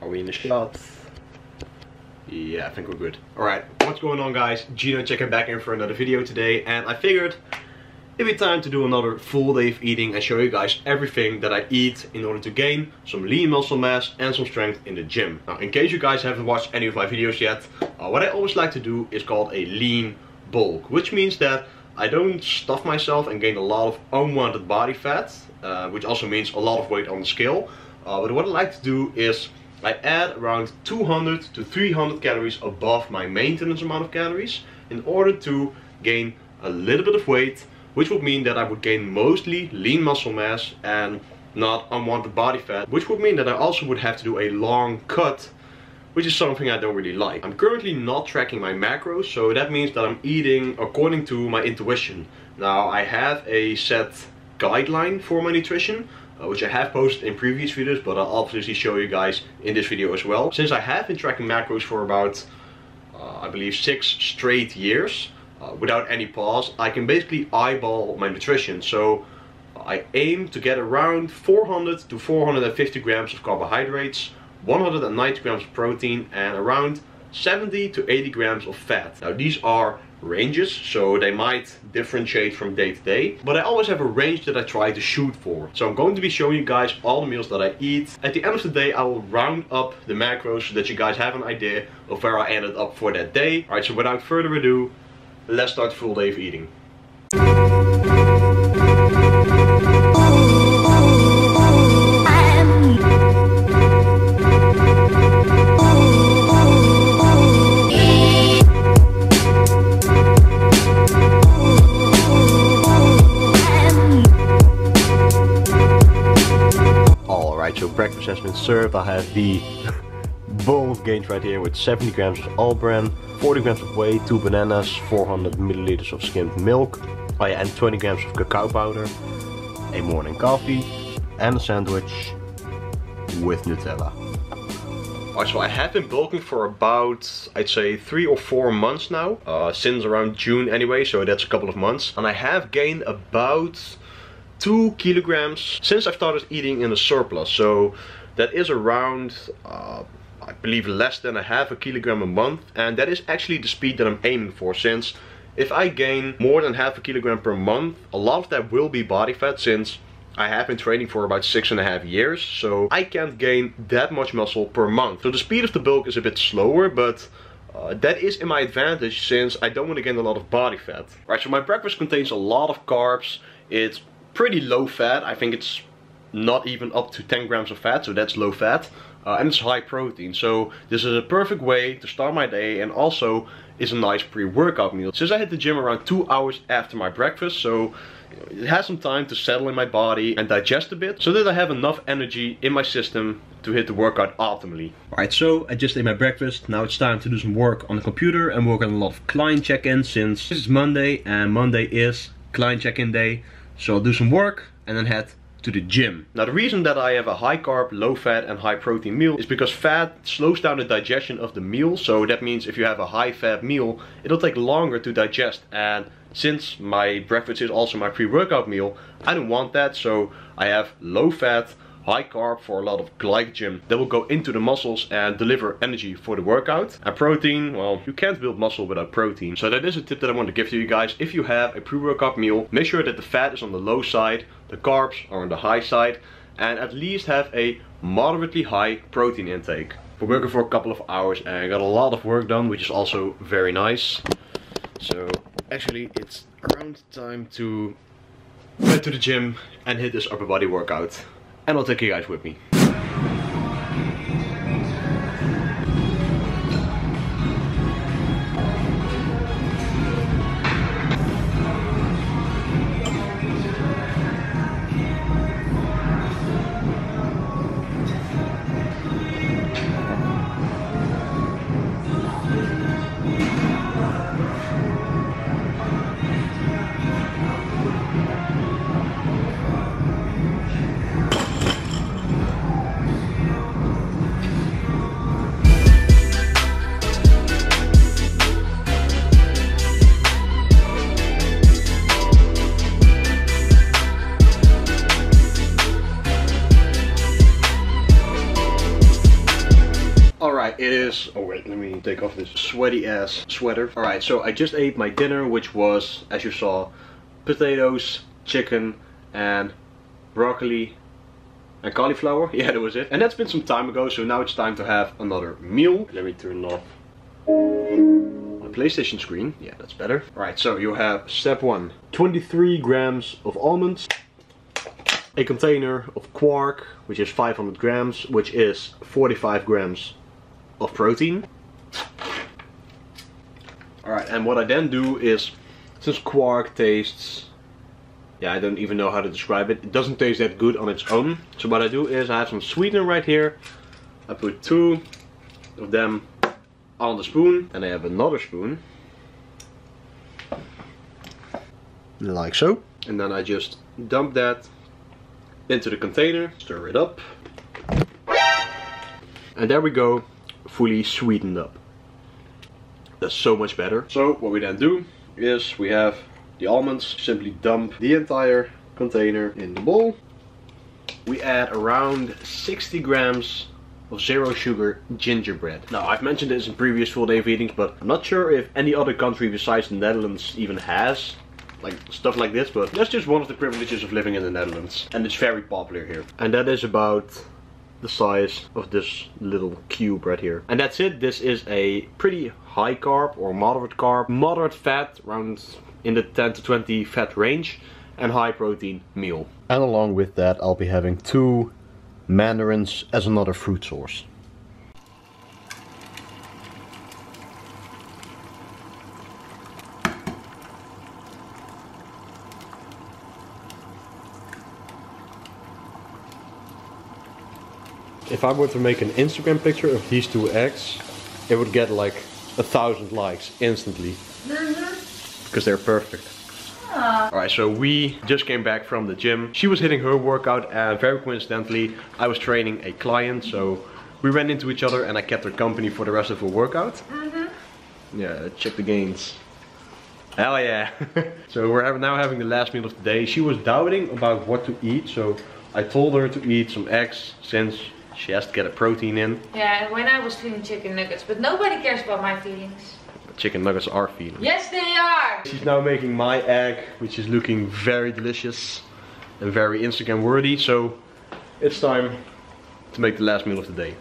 Are we in the shot? Yeah, I think we're good. Alright, what's going on guys? Gino checking back in for another video today, and I figured it'd be time to do another full day of eating and show you guys everything that I eat in order to gain some lean muscle mass and some strength in the gym. Now, in case you guys haven't watched any of my videos yet, what I always like to do is called a lean bulk, which means that I don't stuff myself and gain a lot of unwanted body fat, which also means a lot of weight on the scale. But what I like to do is I add around 200 to 300 calories above my maintenance amount of calories in order to gain a little bit of weight, which would mean that I would gain mostly lean muscle mass and not unwanted body fat, which would mean that I also would have to do a long cut, which is something I don't really like. I'm currently not tracking my macros, so that means that I'm eating according to my intuition. Now, I have a set guideline for my nutrition, which I have posted in previous videos, but I'll obviously show you guys in this video as well. Since I have been tracking macros for about, I believe 6 straight years, without any pause, I can basically eyeball my nutrition. So I aim to get around 400 to 450 grams of carbohydrates, 190 grams of protein, and around 70 to 80 grams of fat. Now, these are ranges, so they might differentiate from day to day, but I always have a range that I try to shoot for. So I'm going to be showing you guys all the meals that I eat. At the end of the day, I will round up the macros so that you guys have an idea of where I ended up for that day. Alright, so without further ado, let's start the full day of eating. So breakfast has been served. I have the bowl of gains right here with 70 grams of all bran, 40 grams of whey, 2 bananas, 400 milliliters of skimmed milk, and 20 grams of cacao powder, a morning coffee, and a sandwich with Nutella. Alright, so I have been bulking for about, I'd say 3 or 4 months now, since around June anyway, so that's a couple of months, and I have gained about 2 kilograms since I've started eating in a surplus. So that is around, I believe, less than a half a kilogram a month, and that is actually the speed that I'm aiming for, since if I gain more than half a kilogram per month, a lot of that will be body fat, since I have been training for about 6.5 years, so I can't gain that much muscle per month. So the speed of the bulk is a bit slower, but that is in my advantage since I don't want to gain a lot of body fat. Right, so my breakfast contains a lot of carbs. It's pretty low fat. I think it's not even up to 10 grams of fat, so that's low fat, and it's high protein. So this is a perfect way to start my day, and also is a nice pre-workout meal. Since I hit the gym around 2 hours after my breakfast, so it has some time to settle in my body and digest a bit, so that I have enough energy in my system to hit the workout optimally. Alright, so I just ate my breakfast. Now it's time to do some work on the computer and work on a lot of client check-ins, since this is Monday and Monday is client check-in day. So I'll do some work and then head to the gym. Now, the reason that I have a high carb, low fat and high protein meal is because fat slows down the digestion of the meal. So that means if you have a high fat meal, it'll take longer to digest. And since my breakfast is also my pre-workout meal, I don't want that. So I have low fat, high carb for a lot of glycogen that will go into the muscles and deliver energy for the workout. And protein, well, you can't build muscle without protein. So that is a tip that I want to give to you guys. If you have a pre-workout meal, make sure that the fat is on the low side, the carbs are on the high side, and at least have a moderately high protein intake. We're working for a couple of hours and I got a lot of work done, which is also very nice. So actually it's around time to head to the gym and hit this upper body workout. And I'll take you guys with me. Alright, it is... Oh wait, let me take off this sweaty ass sweater. Alright, so I just ate my dinner, which was, as you saw, potatoes, chicken, and broccoli and cauliflower. Yeah, that was it. And that's been some time ago, so now it's time to have another meal. Let me turn off my PlayStation screen. Yeah, that's better. Alright, so you have step 1. 23 grams of almonds. A container of quark, which is 500 grams, which is 45 grams of protein. Alright, and what I then do is, since quark tastes, yeah, I don't even know how to describe it. It doesn't taste that good on its own. So what I do is I have some sweetener right here. I put 2 of them on the spoon, and I have another spoon. Like so. And then I just dump that into the container, stir it up. And there we go, fully sweetened up. That's so much better. So what we then do is we have the almonds, simply dump the entire container in the bowl. We add around 60 grams of zero sugar gingerbread. Now, I've mentioned this in previous full day of eatings, but I'm not sure if any other country besides the Netherlands even has like stuff like this, but that's just one of the privileges of living in the Netherlands, and it's very popular here. And that is about the size of this little cube right here. And that's it. This is a pretty high carb or moderate fat, around in the 10 to 20 fat range, and high protein meal. And along with that, I'll be having 2 mandarins as another fruit source. If I were to make an Instagram picture of these 2 eggs, it would get like 1,000 likes instantly. Because they're perfect. Alright, so we just came back from the gym. She was hitting her workout, and very coincidentally I was training a client, so we ran into each other and I kept her company for the rest of her workout. Yeah, check the gains. Hell yeah. So we're now having the last meal of the day. She was doubting about what to eat, so I told her to eat some eggs since she has to get a protein in. Yeah, and when I was feeling chicken nuggets, but nobody cares about my feelings. Chicken nuggets are feelings. Yes, they are! She's now making my egg, which is looking very delicious and very Instagram worthy, so it's time to make the last meal of the day.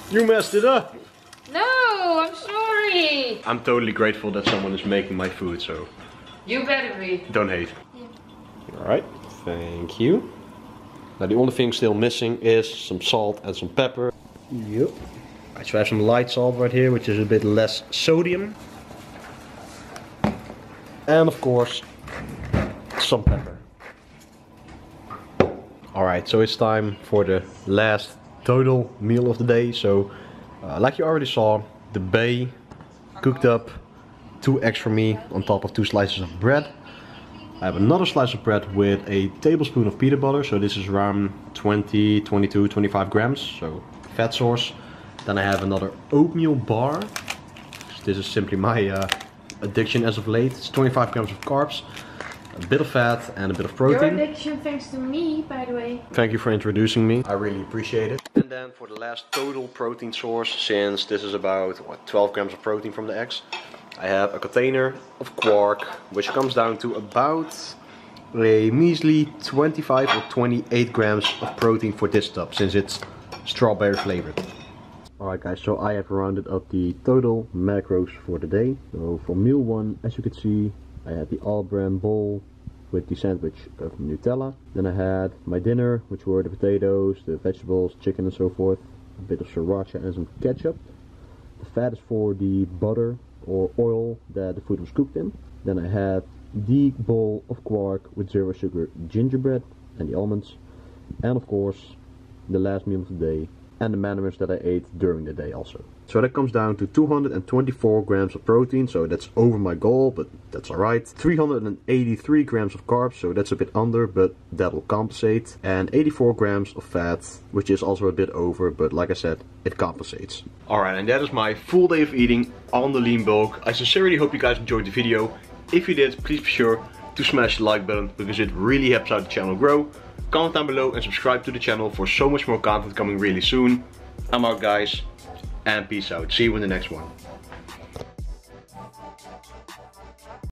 You messed it up! No, I'm sorry! I'm totally grateful that someone is making my food, so... You better be. Don't hate. Yeah. Alright, thank you. Now the only thing still missing is some salt and some pepper. Yep. Alright, so I have some light salt right here, which is a bit less sodium. And of course, some pepper. Alright, so it's time for the last total meal of the day. So, like you already saw, the bay cooked up 2 eggs for me on top of 2 slices of bread. I have another slice of bread with a tablespoon of peanut butter, so this is around 20, 22, 25 grams, so fat source. Then I have another oatmeal bar. This is simply my addiction as of late. It's 25 grams of carbs, a bit of fat and a bit of protein. Your addiction thanks to me, by the way. Thank you for introducing me. I really appreciate it. And then for the last total protein source, since this is about 12 grams of protein from the eggs, I have a container of quark, which comes down to about a measly 25 or 28 grams of protein for this tub, since it's strawberry flavored. Alright guys, so I have rounded up the total macros for the day. So for meal 1, as you can see, I had the all-bran bowl with the sandwich of Nutella. Then I had my dinner, which were the potatoes, the vegetables, chicken and so forth. A bit of sriracha and some ketchup. The fat is for the butter or oil that the food was cooked in. Then I had the bowl of quark with zero sugar gingerbread and the almonds. And of course, the last meal of the day, and the mandarins that I ate during the day also. So that comes down to 224 grams of protein, so that's over my goal, but that's alright. 383 grams of carbs, so that's a bit under, but that will compensate. And 84 grams of fat, which is also a bit over, but like I said, it compensates. Alright, and that is my full day of eating on the lean bulk. I sincerely hope you guys enjoyed the video. If you did, please be sure to smash the like button, because it really helps out the channel grow. Comment down below and subscribe to the channel for so much more content coming really soon. I'm out guys, and peace out. See you in the next one.